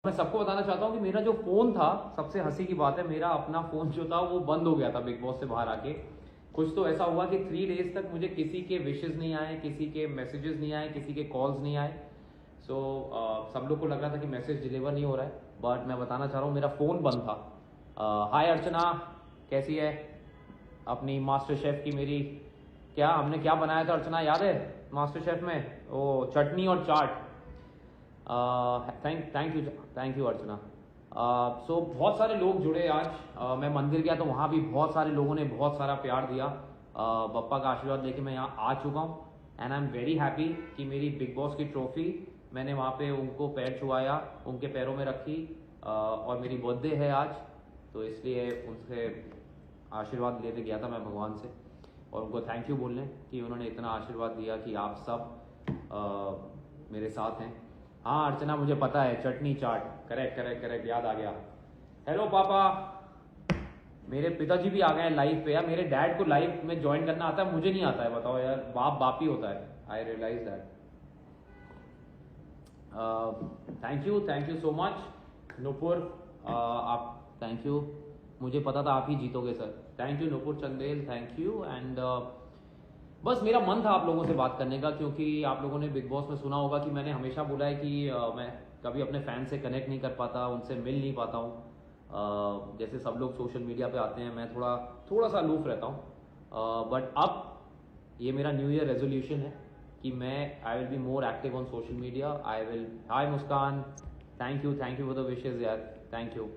मैं सबको बताना चाहता हूँ कि मेरा जो फ़ोन था, सबसे हंसी की बात है, मेरा अपना फ़ोन जो था वो बंद हो गया था बिग बॉस से बाहर आके। कुछ तो ऐसा हुआ कि 3 डेज़ तक मुझे किसी के विशेज़ नहीं आए, किसी के मैसेजेस नहीं आए, किसी के कॉल्स नहीं आए। सो सब लोग को लग रहा था कि मैसेज डिलीवर नहीं हो रहा है, बट मैं बताना चाह रहा हूँ मेरा फ़ोन बंद था। हाय अर्चना, कैसी है? अपनी मास्टर शेफ़ की मेरी, क्या हमने क्या बनाया था अर्चना, याद है मास्टर शेफ़ में? वो चटनी और चाट। थैंक यू अर्चना। सो बहुत सारे लोग जुड़े आज। मैं मंदिर गया तो वहाँ भी बहुत सारे लोगों ने बहुत सारा प्यार दिया। बप्पा का आशीर्वाद लेके मैं यहाँ आ चुका हूँ and I am very happy कि मेरी बिग बॉस की ट्रॉफी मैंने वहाँ पे उनको पैर छुआया, उनके पैरों में रखी। और मेरी बर्थडे है आज, तो इसलिए उनसे आशीर्वाद लेते गया था मैं भगवान से, और उनको थैंक यू बोलने कि उन्होंने इतना आशीर्वाद दिया कि आप सब मेरे साथ हैं। हाँ अर्चना, मुझे पता है, चटनी चाट, करेक्ट करेक्ट करेक्ट, याद आ गया। हेलो पापा, मेरे पिताजी भी आ गए हैं लाइव पे। यार मेरे डैड को लाइव में ज्वाइन करना आता है, मुझे नहीं आता है, बताओ यार, बाप बाप ही होता है। I realise that. Thank you so much Nupur. आप, थैंक यू, मुझे पता था आप ही जीतोगे sir. Thank you Nupur Chandel, thank you. And बस मेरा मन था आप लोगों से बात करने का, क्योंकि आप लोगों ने बिग बॉस में सुना होगा कि मैंने हमेशा बोला है कि मैं कभी अपने फैन से कनेक्ट नहीं कर पाता, उनसे मिल नहीं पाता हूँ। जैसे सब लोग सोशल मीडिया पे आते हैं, मैं थोड़ा सा अलूफ रहता हूँ। बट अब ये मेरा न्यू ईयर रेजोल्यूशन है कि मैं I will be more active on social media. I will, hi Muskan, thank you for the wishes यार, थैंक यू।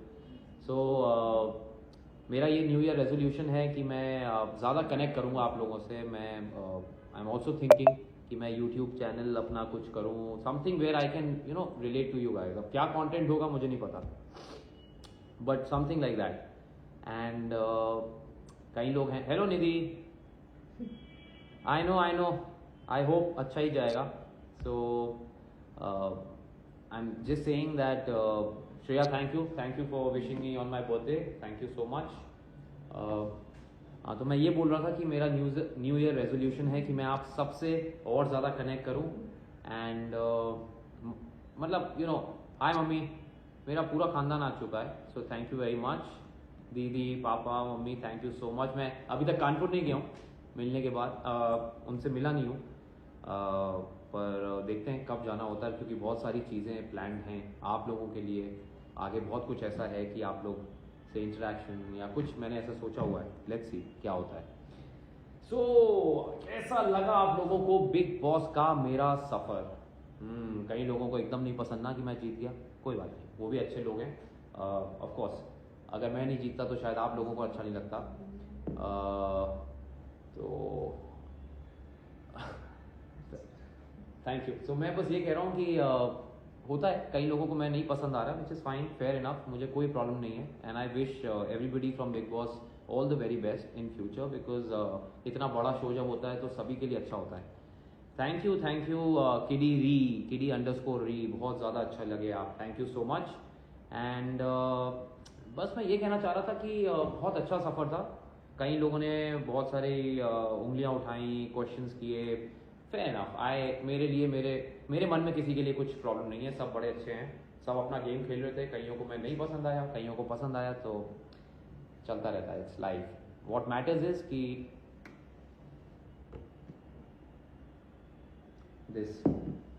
सो मेरा ये न्यू ईयर रेजोल्यूशन है कि मैं ज़्यादा कनेक्ट करूँगा आप लोगों से। मैं आई एम ऑल्सो थिंकिंग कि मैं यूट्यूब चैनल अपना कुछ करूँ, something where I can relate to you guys. अब क्या कंटेंट होगा मुझे नहीं पता, but something like that. And कई लोग हैं, hello Nidhi, I know, I hope अच्छा ही जाएगा। So I am just saying that Shreya, thank you for wishing me on my birthday, thank you so much. हाँ, तो मैं ये बोल रहा था कि मेरा न्यू ईयर रेजोल्यूशन है कि मैं आप सबसे और ज़्यादा कनेक्ट करूँ। एंड मतलब हाय मम्मी, मेरा पूरा खानदान आ चुका है, so thank you very much. दीदी, पापा, mummy, thank you so much. मैं अभी तक कानपुर नहीं गया हूँ मिलने के बाद, उनसे मिला नहीं हूँ। पर देखते हैं कब जाना होता है, क्योंकि बहुत सारी चीज़ें प्लान्ड हैं आप लोगों के लिए। आगे बहुत कुछ ऐसा है कि आप लोग से इंटरेक्शन या कुछ मैंने ऐसा सोचा हुआ है, लेट्स सी क्या होता है। सो कैसा लगा आप लोगों को बिग बॉस का मेरा सफ़र? कई लोगों को एकदम नहीं पसंद ना कि मैं जीत गया, कोई बात नहीं, वो भी अच्छे लोग हैं। ऑफ कोर्स अगर मैं नहीं जीतता तो शायद आप लोगों को अच्छा नहीं लगता। तो थैंक यू। सो मैं बस ये कह रहा हूँ कि होता है, कई लोगों को मैं नहीं पसंद आ रहा, which is fine, fair enough, मुझे कोई प्रॉब्लम नहीं है। And I wish everybody from big boss all the very best in future, because इतना बड़ा शो जब होता है तो सभी के लिए अच्छा होता है। थैंक यू किडी अंडरस्कोर री, बहुत ज़्यादा अच्छा लगे आप, thank you so much. And बस मैं ये कहना चाह रहा था कि बहुत अच्छा सफ़र था। कई लोगों ने बहुत सारी उंगलियां उठाई, क्वेश्चंस किए, फेयर इनफ। मेरे लिए मेरे मन में किसी के लिए कुछ प्रॉब्लम नहीं है, सब बड़े अच्छे हैं, सब अपना गेम खेल रहे थे। कईयों को मैं नहीं पसंद आया, कईयों को पसंद आया, तो चलता रहता है, it's life. What matters is कि दिस,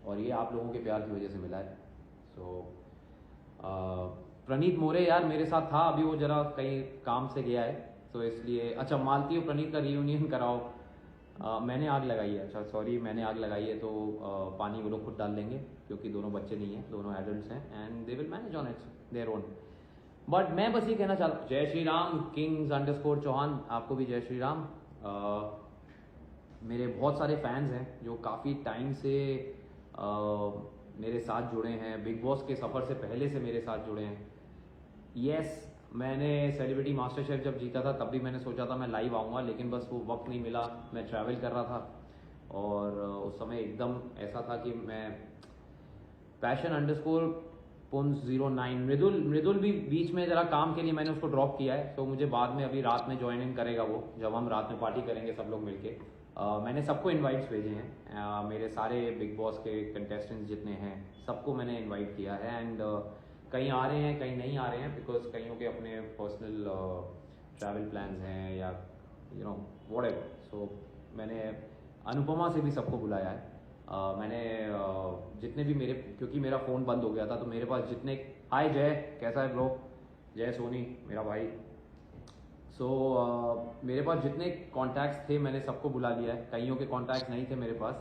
और ये आप लोगों के प्यार की वजह से मिला है। सो प्रणीत मोरे यार मेरे साथ था, अभी वो जरा कहीं काम से गया है, तो इसलिए। अच्छा, मालती और प्रणीत का रियूनियन कराओ। मैंने आग लगाई है, अच्छा सॉरी, मैंने आग लगाई है, तो पानी वो लोग खुद डाल देंगे, क्योंकि दोनों बच्चे नहीं हैं, दोनों एडल्ट्स हैं, and they will manage on it's their own. But मैं बस ये कहना चाहता हूँ, जय श्री राम, किंग्स अंडरस्कोर चौहान, आपको भी जय श्री राम। मेरे बहुत सारे फैंस हैं जो काफ़ी टाइम से मेरे साथ जुड़े हैं, बिग बॉस के सफ़र से पहले से मेरे साथ जुड़े हैं। यस, मैंने सेलिब्रिटी मास्टर शेफ जब जीता था तब भी मैंने सोचा था मैं लाइव आऊँगा, लेकिन बस वो वक्त नहीं मिला, मैं ट्रैवल कर रहा था। और उस समय एकदम ऐसा था कि मैं पैशन अंडरस्कोर पुंस 09, मृदुल भी बीच में ज़रा काम के लिए मैंने उसको ड्रॉप किया है, तो मुझे बाद में अभी रात में ज्वाइन इन करेगा वो, जब हम रात में पार्टी करेंगे सब लोग मिलके। मैंने सबको इनवाइट्स भेजे हैं, मेरे सारे बिग बॉस के कंटेस्टेंट्स जितने हैं सबको मैंने इनवाइट किया है। एंड कहीं आ रहे हैं कहीं नहीं आ रहे हैं, बिकॉज कईयों के अपने पर्सनल ट्रैवल प्लान्स हैं या यू नो व्हाटएवर। सो मैंने अनुपमा से भी सबको बुलाया है। मैंने जितने भी मेरे, क्योंकि मेरा फ़ोन बंद हो गया था, तो मेरे पास जितने, हाय जय, कैसा है ब्रो, जय सोनी मेरा भाई। सो मेरे पास जितने कॉन्टैक्ट्स थे मैंने सबको बुला लिया है, कईयों के कॉन्टैक्ट्स नहीं थे मेरे पास।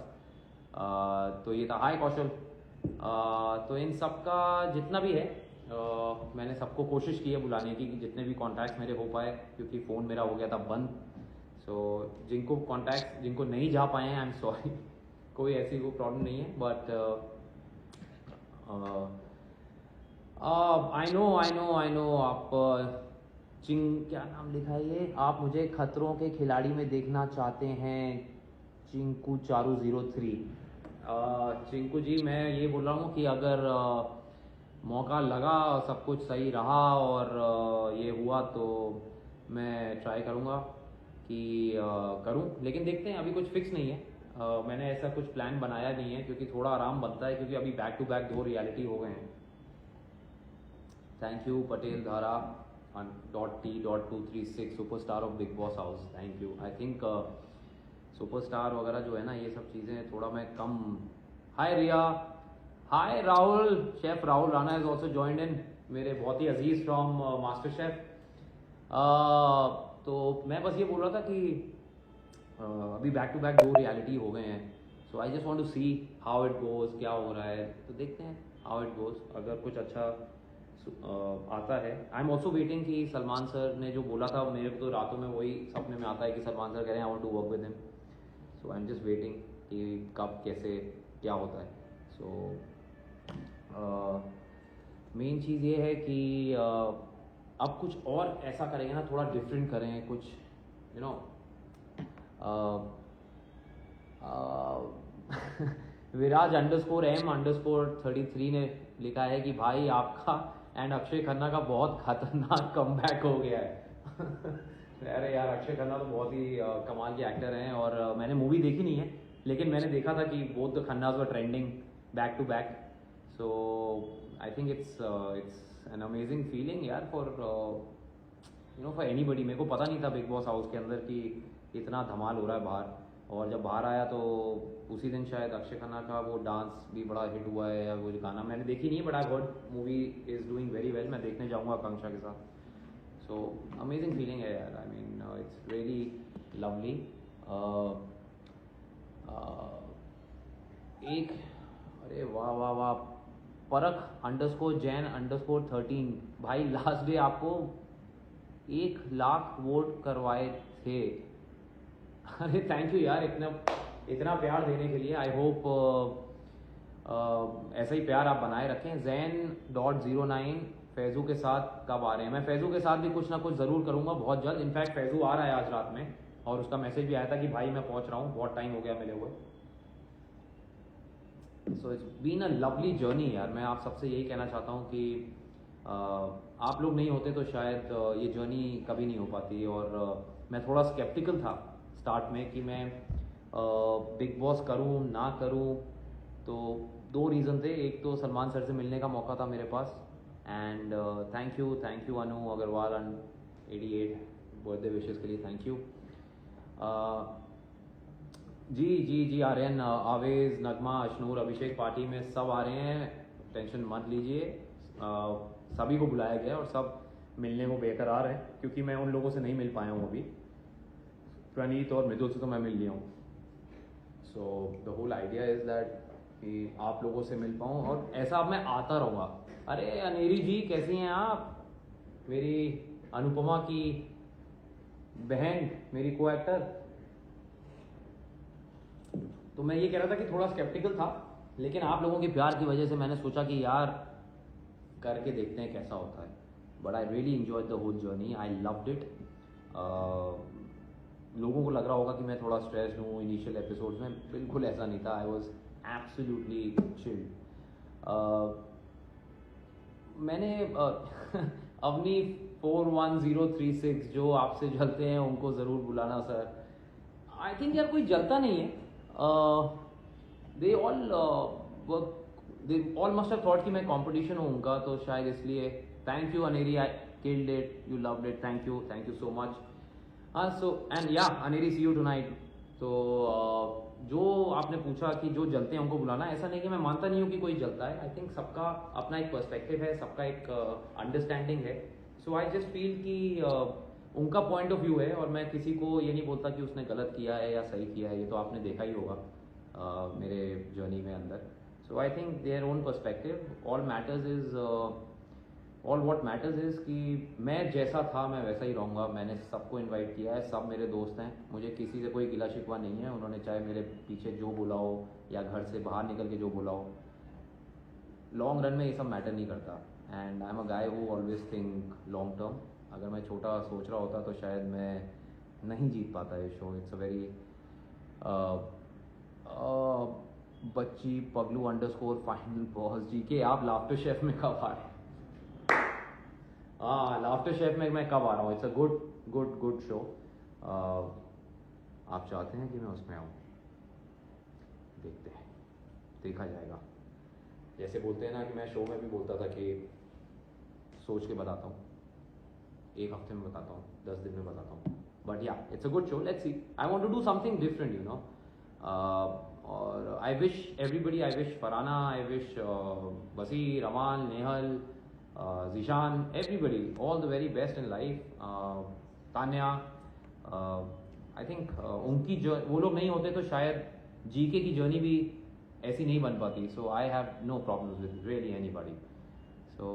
तो ये था, हाय कौशल। तो इन सब का जितना भी है मैंने सबको कोशिश की है बुलाने की, कि जितने भी कॉन्टैक्ट्स मेरे हो पाए, क्योंकि फ़ोन मेरा हो गया था बंद। सो जिनको कॉन्टैक्ट्स, जिनको नहीं जा पाए हैं, आई एम सॉरी, कोई ऐसी कोई प्रॉब्लम नहीं है, बट आई नो आप क्या नाम लिखा है ये, आप मुझे खतरों के खिलाड़ी में देखना चाहते हैं, चिंकू चारू 03। चिंकू जी, मैं ये बोल रहा हूँ कि अगर मौका लगा, सब कुछ सही रहा और ये हुआ, तो मैं ट्राई करूँगा कि करूँ, लेकिन देखते हैं, अभी कुछ फिक्स नहीं है। मैंने ऐसा कुछ प्लान बनाया नहीं है, क्योंकि थोड़ा आराम बनता है, क्योंकि अभी बैक टू बैक 2 रियलिटी हो गए हैं। Thank you Patel Dhara .t.236 superstar of Bigg Boss house, thank you. I think superstar वगैरह जो है ना, ये सब चीज़ें थोड़ा मैं कम। Hi Riya, hi Rahul, chef Rahul Rana is also joined in, मेरे बहुत ही अजीज फ्रॉम मास्टर शेफ। तो मैं बस ये बोल रहा था कि अभी बैक टू बैक 2 रियलिटी हो गए हैं, so I just want to see how it goes, क्या हो रहा है, तो देखते हैं हाउ इट गोज़। अगर कुछ अच्छा आता है, आई एम ऑल्सो वेटिंग कि सलमान सर ने जो बोला था, मेरे को तो रातों में वही सपने में आता है कि सलमान सर कह रहे हैं I want to work with him. So I am just waiting कि कब कैसे क्या होता है। सो मेन चीज़ ये है कि अब कुछ और ऐसा करेंगे ना, थोड़ा डिफरेंट करें कुछ, यू नो। विराज _M_33 ने लिखा है कि भाई आपका एंड अक्षय खन्ना का बहुत खतरनाक कमबैक हो गया है। अरे यार, अक्षय खन्ना तो बहुत ही कमाल के एक्टर हैं, और मैंने मूवी देखी नहीं है, लेकिन मैंने देखा था कि both the Khannas were trending back to back. So I think it's an amazing feeling यार, for you know, for anybody. मेरे को पता नहीं था बिग बॉस हाउस के अंदर कि इतना धमाल हो रहा है बाहर, और जब बाहर आया तो उसी दिन शायद अक्षय खन्ना का वो डांस भी बड़ा हिट हुआ है, या वो जो गाना मैंने देखी नहीं है, but I heard movie is doing very well. मैं देखने जाऊँगा आकांक्षा के साथ। सो अमेजिंग फीलिंग है यार, I mean it's really lovely. एक, अरे वाह वाह वाह, परख _जैन_13 भाई, लास्ट डे आपको 1 लाख वोट करवाए थे। अरे थैंक यू यार, इतना प्यार देने के लिए। आई होप ऐसा ही प्यार आप बनाए रखें। Zen.09 फैज़ू के साथ कब आ रहे हैं? मैं फैज़ू के साथ भी कुछ ना कुछ ज़रूर करूँगा बहुत जल्द। इनफैक्ट फैज़ू आ रहा है आज रात में, और उसका मैसेज भी आया था कि भाई मैं पहुँच रहा हूँ, बहुत टाइम हो गया मिले हुए। So it's been a lovely journey यार। मैं आप सबसे यही कहना चाहता हूँ कि आप लोग नहीं होते तो शायद ये जर्नी कभी नहीं हो पाती। और मैं थोड़ा स्केप्टिकल था स्टार्ट में कि मैं बिग बॉस करूँ ना करूँ, तो 2 रीज़न थे। एक तो सलमान सर से मिलने का मौका था मेरे पास, and thank you Anu Agarwal and 88 birthday wishes के लिए, थैंक यू। जी आर्यन, आवेज़, नगमा, अशनूर, अभिषेक पार्टी में सब आ रहे हैं, टेंशन मत लीजिए। सभी को बुलाया गया और सब मिलने को बेकरार हैं, क्योंकि मैं उन लोगों से नहीं मिल पाया हूँ अभी। प्रणीत और मृदुल से तो मैं मिल लिया हूँ। So the whole idea is that कि आप लोगों से मिल पाऊँ, और ऐसा अब मैं आता रहूँगा। अरे अनेरी जी, कैसी हैं आप? मेरी अनुपमा की बहन, मेरी को एक्टर। तो मैं ये कह रहा था कि थोड़ा स्केप्टिकल था, लेकिन आप लोगों के प्यार की वजह से मैंने सोचा कि यार करके देखते हैं कैसा होता है। But I really enjoyed the whole journey, I loved it. लोगों को लग रहा होगा कि मैं थोड़ा स्ट्रेस्ड हूँ इनिशियल एपिसोड्स में, बिल्कुल ऐसा नहीं था। I was absolutely chilled. मैंने अवनी 41036 जो आपसे जलते हैं उनको ज़रूर बुलाना सर। आई थिंक यार कोई जलता नहीं है, they all work they all must have thought कि मैं competition हूँ उनका, तो शायद इसलिए. Thank you Aneri, I killed it, you loved it, thank you so much. So and yeah Aneri, see you tonight. तो जो आपने पूछा कि जो जलते हैं उनको बुलाना, ऐसा नहीं कि मैं मानता नहीं हूँ कि कोई जलता है. आई थिंक सबका अपना एक पर्सपेक्टिव है, सबका एक अंडरस्टैंडिंग है. सो आई जस्ट फील कि उनका पॉइंट ऑफ व्यू है, और मैं किसी को ये नहीं बोलता कि उसने गलत किया है या सही किया है. ये तो आपने देखा ही होगा मेरे जर्नी में अंदर. So I think their own perspective. All matters is all what matters is कि मैं जैसा था मैं वैसा ही रहूँगा. मैंने सबको इनवाइट किया है, सब मेरे दोस्त हैं, मुझे किसी से कोई गिला शिकवा नहीं है. उन्होंने चाहे मेरे पीछे जो बोला हो या घर से बाहर निकल के जो बोला हो, लॉन्ग रन में ये सब मैटर नहीं करता. And I am a guy who always think long term. अगर मैं छोटा सोच रहा होता तो शायद मैं नहीं जीत पाता ये शो. इट्स अ वेरी बच्ची पगलू अंडरस्कोर फाइनल बॉस जी के आप लाफ्टर शेफ में कब आ रहे हैं? हाँ, लाफ्टर शेफ में मैं कब आ रहा हूँ. It's a good show. आप चाहते हैं कि मैं उसमें आऊँ? देखते हैं, देखा जाएगा. जैसे बोलते हैं ना कि मैं शो में भी बोलता था कि सोच के बताता हूँ, एक हफ्ते में बताता हूँ, 10 दिन में बताता हूँ. But yeah it's a good show. Let's see. I want to do something different, you know. और I wish everybody, I wish Farana, I wish Wasir, Aman, Nehal, Zishan, everybody, all the very best in life. Tanya, I think उनकी जो वो लोग नहीं होते तो शायद GK की जर्नी भी ऐसी नहीं बन पाती. So I have no problems with really anybody. So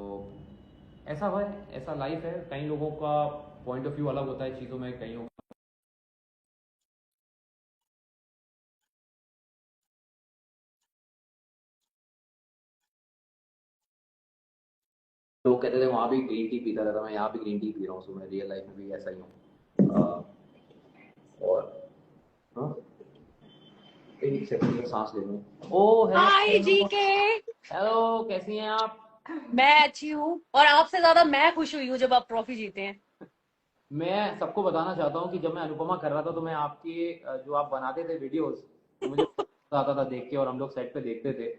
ऐसा है, ऐसा लाइफ है. कई लोगों का पॉइंट ऑफ व्यू अलग होता है चीज़ों में, कई लोग कहते थे वहाँ भी ग्रीन टी पीता रहता, मैं यहाँ भी ग्रीन टी पी रहा हूँ. सो मैं रियल लाइफ में भी ऐसा ही हूँ. और एक सेकंड में सांस ले लूं. ओ हाय जीके. हेलो, कैसी हैं आप? मैं अच्छी हूँ, और आपसे ज्यादा मैं खुश हुई हूँ जब आप ट्रॉफी जीते हैं. मैं सबको बताना चाहता हूँ कि जब मैं अनुपमा कर रहा था तो मैं आपके जो आप बनाते थे वीडियोस, तो मुझे मजा आता था देख के, और हम लोग सेट पे देखते थे.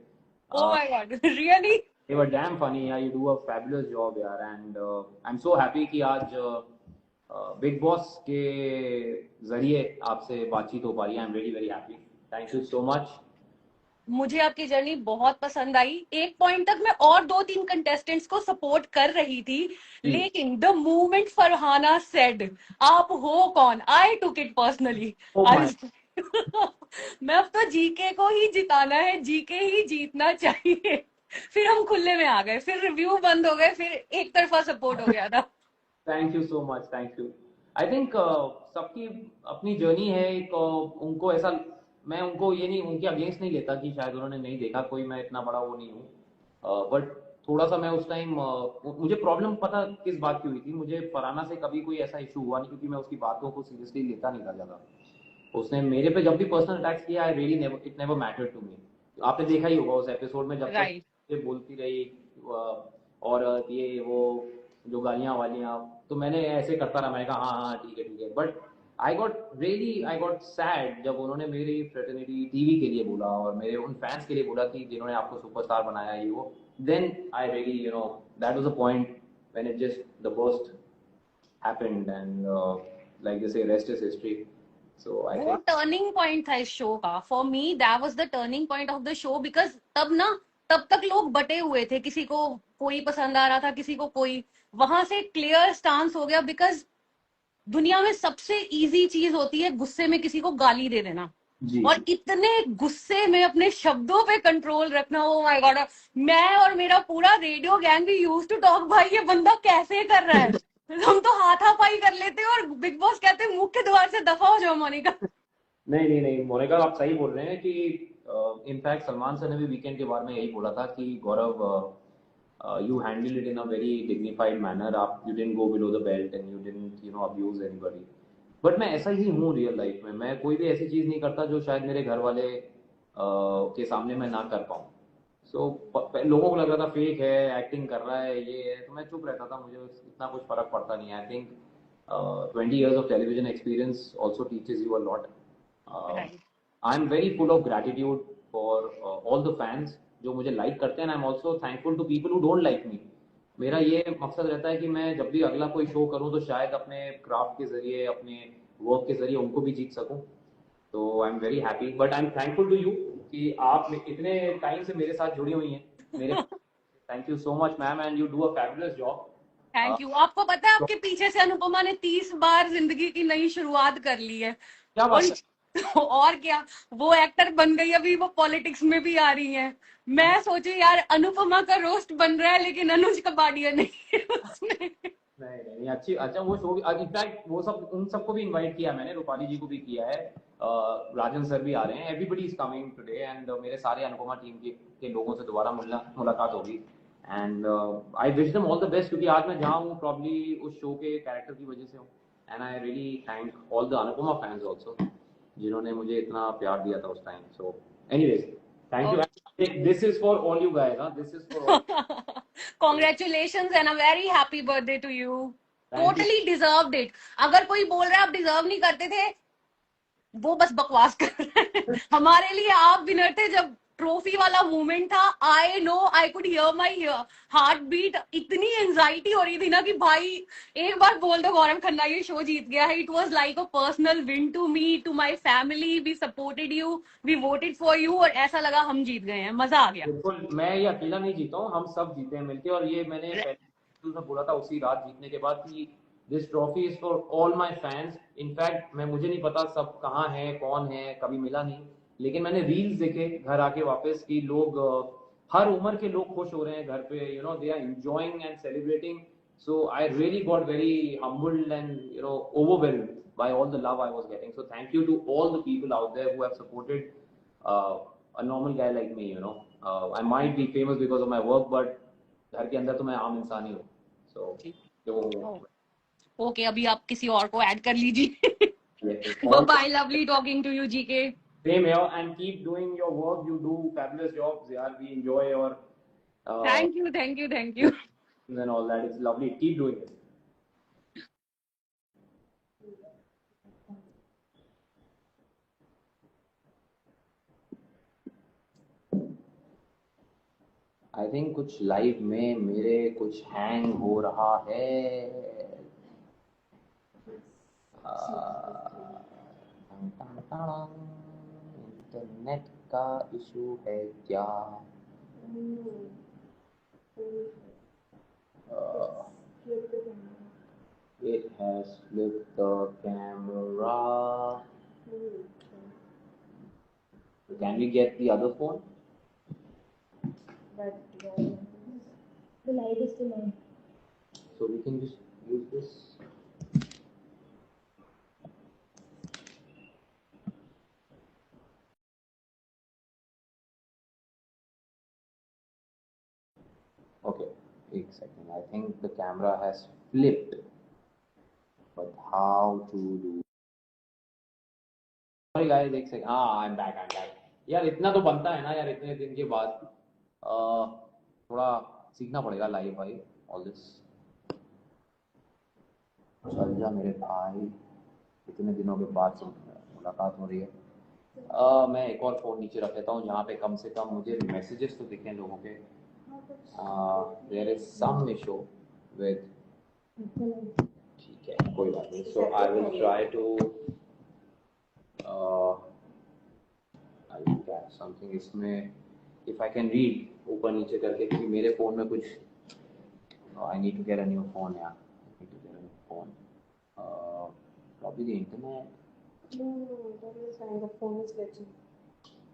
Oh my God, really? They were damn funny. Yeah, you do a fabulous job, यार. And I'm so happy कि आज बिग बॉस के जरिए आपसे बातचीत हो पा रही है. I'm very very happy. Thank you so much. मुझे आपकी जर्नी बहुत पसंद आई. एक पॉइंट तक मैं और 2-3 कंटेस्टेंट्स को सपोर्ट कर रही थी, लेकिन द मोमेंट फरहाना सेड आप हो कौन, I took it personally. Oh my. मैं अब तो जीके को ही जिताना है, जीके ही जीतना चाहिए. फिर हम खुले में आ गए, फिर रिव्यू बंद हो गए, फिर एक तरफा सपोर्ट हो गया था. Thank you so much, thank you. I think सबकी अपनी जर्नी है एक. उनको ऐसा, मैं उनको ये नहीं, उनके अगेंस्ट नहीं लेता कि शायद उन्होंने नहीं देखा कोई, मैं इतना बड़ा वो नहीं हूँ. बट थोड़ा सा मैं उस टाइम मुझे प्रॉब्लम पता किस बात की हुई थी. मुझे फराना से कभी कोई ऐसा इशू हुआ नहीं, क्योंकि मैं उसकी बातों को सीरियसली लेता नहीं था ज़्यादा. उसने मेरे पे जब भी पर्सनल अटैक्स किया, I really never, it never matter to me. आपने देखा ही होगा उस एपिसोड में, जब तक राइट. ये बोलती रही औरत ये वो जो गालियां वालियां, तो मैंने ऐसे करता रहा. मैंने कहा हाँ हाँ ठीक है ठीक है. बट आई गॉट सैड जब उन्होंने मेरी फ्रेटर्निटी टीवी के लिए बोला और मेरे उन फैंस के लिए बोला कि जिन्होंने आपको सुपरस्टार बनाया ये वो. Then I really, you know, that was a point when it just the burst happened. And like they say rest is history. So I वो थिंक टर्निंग पॉइंट था इस शो का. For me that was the turning point of the show, because तब तक लोग बटे हुए थे. किसी को कोई पसंद आ रहा था, किसी को कोई. वहां से क्लियर स्टांस हो गया, बिकॉज दुनिया में सबसे इजी चीज होती है गुस्से में किसी को गाली दे देना, जी और इतने गुस्से में अपने शब्दों पे कंट्रोल रखना. Oh my God. मैं और मेरा पूरा रेडियो गैंग भी यूज टू टॉक, भाई ये बंदा कैसे कर रहा है. हम तो हाथापाई कर लेते और बिग बॉस कहते मुख्य द्वार से दफा हो जाओ मोनिका. नहीं नहीं नहीं मोनिका, आप सही बोल रहे हैं कि इनफैक्ट सलमान सर ने भी वीकेंड के बारे में यही बोला था कि गौरव, you handled it in a very dignified manner. आप you didn't go below the belt and you didn't, you know, abuse anybody. But मैं ऐसा ही हूँ रियल लाइफ में. मैं कोई भी ऐसी चीज़ नहीं करता जो शायद मेरे घर वाले के सामने मैं ना कर पाऊँ. सो लोगों को लग रहा था फेक है, एक्टिंग कर रहा है, ये है, तो मैं चुप रहता था. मुझे इतना कुछ फर्क पड़ता नहीं. I think 20 years of television experience also teaches you a lot. Right. I'm very full of gratitude for all the fans जो मुझे लाइक करते हैं, I am also thankful to people who don't like me. मेरा ये मकसद रहता है कि मैं जब भी अगला कोई शो करूं तो शायद अपने क्राफ्ट के जरिए, अपने वर्क के जरिए उनको भी जीत सकूं। तो I am very happy, but I am thankful to you कि आप इतने टाइम से मेरे साथ जुड़ी हुई हैं मेरे। Thank you so much ma'am, and you do a fabulous job. Thank you. आपको पता है आपके पीछे से अनुपमा ने 30 बार जिंदगी की नई शुरुआत कर ली है। क्या बात है? और क्या, वो एक्टर बन गई, अभी वो पॉलिटिक्स में भी आ रही है। मैं सोची यार अनुपमा का रोस्ट बन रहा है लेकिन अनुज कबाड़िया नहीं है उसमें। नहीं, अच्छी, अच्छा वो शो भी, इनफैक्ट वो सब, उन सबको भी इनवाइट किया मैंने, रूपाली जी को भी किया है, राजन सर भी आ रहे हैं, everybody is coming today, and मेरे सारे अनुपमा टीम के लोगों से दोबारा मुलाकात होगी, and I wish them all the best, क्योंकि आज मैं जहाँ हूँ प्रॉब्ली उस शो के कैरेक्टर की वजह से हूँ, and I really thank all the Anupama fans also जिन्होंने मुझे इतना प्यार दिया था उस time. So anyways, thank you, this is for all you guys, this is for all. Congratulation and a very happy birthday to you. Thank you. Totally deserved it. अगर कोई बोल रहा है आप डिजर्व नहीं करते थे, वो बस बकवास कर रहे हैं। हमारे लिए आप विनर थे जब ट्रॉफी वाला मोमेंट था। I know, I could hear my heart beat. इतनी एंजाइटी हो रही थी ना कि भाई एक बार बोल दो गौरव खन्ना ये शो जीत गया है। It was like a personal win to me, to my family. We supported you, we voted for you, और ऐसा लगा हम जीत गए हैं। मजा आ गया। बिल्कुल, मैं ये अकेला नहीं जीता हूँ, हम सब जीते हैं मिलके, और ये मैंने पहले में बोला था उसी रात जीतने के बाद कि this trophy is for all my fans. In fact मैं, मुझे नहीं पता सब कहाँ है, कौन है, कभी मिला नहीं, लेकिन मैंने रील्स देखे घर आके वापस कि लोग हर उम्र के लोग खुश हो रहे हैं घर पे, you know, they are enjoying and celebrating. So I really got very humbled and, you know, overwhelmed by all the love I was getting. So thank you to all the people out there who have supported uh, a normal guy like me. You know, I might be famous because of my work, but घर के अंदर तो मैं आम इंसान ही हूँ। So जो okay, अभी आप किसी और को ऐड कर लीजिए। all bye, lovely talking to you GK. same here, and keep doing your work. You do fabulous jobs. Yeah, we enjoy your thank you, thank you, thank you. and all that. It's lovely. Keep doing it. I think कुछ live में मेरे कुछ hang हो रहा है। Internet का issue है क्या? It has flipped the camera. Can we get the other phone? But the light is still on. So we can just use this. Okay, एक second. I think the camera has flipped. But how to do? Sorry guys, एक second. हाँ, I'm back. यार इतना तो बनता है ना यार, इतने दिन के बाद थोड़ा सीखना पड़ेगा लाइव भाई, ऑल दिस। चल जा मेरे भाई, इतने दिनों के बाद मुलाकात हो रही है। मैं एक और फ़ोन नीचे रख लेता हूँ जहाँ पे कम से कम मुझे मैसेजेस तो दिखें लोगों के। There is some issue with, ठीक है कोई बात नहीं। So I will try to something इसमें, इफ आई कैन रीड ऊपर नीचे करके, क्योंकि मेरे फ़ोन में कुछ, I need to get a new phone यार, I need to get a new phone, probably the internet. No, that is fine. The phone is glitching.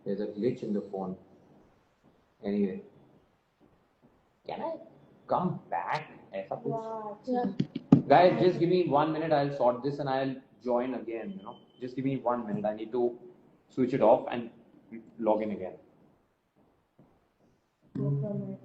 There's a glitch in the phone. Anyway, can I come back? ऐसा कुछ? What? Yeah. Guys, just give me 1 minute. I'll sort this and I'll join again. You know, just give me 1 minute. I need to switch it off and log in again. No problem.